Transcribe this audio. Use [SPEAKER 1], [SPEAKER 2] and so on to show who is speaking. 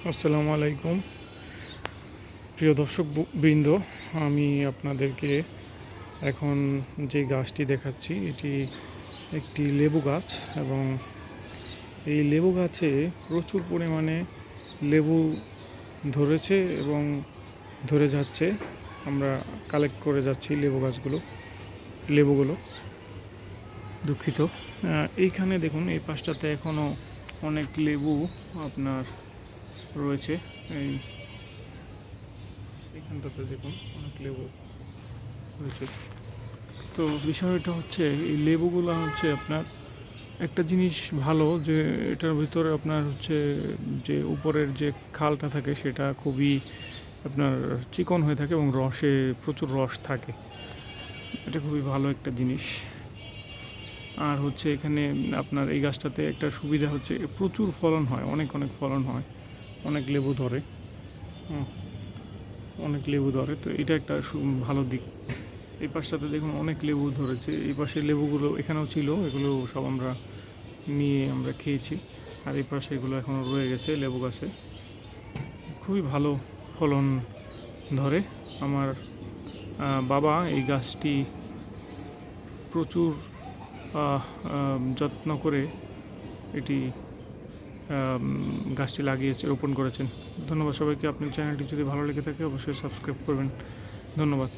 [SPEAKER 1] আসসালামু আলাইকুম প্রিয় দর্শক বৃন্দ। আমি আপনাদেরকে এখন যে গাছটি দেখাচ্ছি এটি একটি লেবু গাছ এবং এই লেবু গাছে প্রচুর পরিমাণে লেবু ধরেছে এবং ধরে যাচ্ছে। আমরা কালেক্ট করে যাচ্ছি লেবুগুলো। দুঃখিত। এইখানে দেখুন, এই পাশটাতে এখনও অনেক লেবু আপনার রয়েছে। এইখানটাতে দেখুন অনেক লেবু রয়েছে। তো বিষয়টা হচ্ছে, এই লেবুগুলো হচ্ছে আপনার একটা জিনিস ভালো, যে এটার ভিতরে আপনার হচ্ছে যে উপরের যে খালটা থাকে সেটা খুবই আপনার চিকন হয়ে থাকে এবং প্রচুর রস থাকে। এটা খুবই ভালো একটা জিনিস। আর হচ্ছে এখানে আপনার এই গাছটাতে একটা সুবিধা হচ্ছে, প্রচুর ফলন হয়, অনেক অনেক ফলন হয়, অনেক লেবু ধরে। অনেক লেবু ধরে, তো এটা একটা ভালো দিক। এই পাশটাতে দেখুন অনেক লেবু ধরেছে। এই পাশের লেবুগুলো এখানেও ছিল, এগুলো সব আমরা খেয়েছি। আর এই পাশে এগুলো এখনও রয়ে গেছে লেবু গাছে। খুবই ভালো ফলন ধরে। আমার বাবা এই গাছটি প্রচুর যত্ন করে এটি গাছটি রোপণ করেছেন। ধন্যবাদ সবাইকে। আপনি চ্যানেলটি যদি ভালো লেগে থাকে অবশ্যই সাবস্ক্রাইব করবেন। ধন্যবাদ।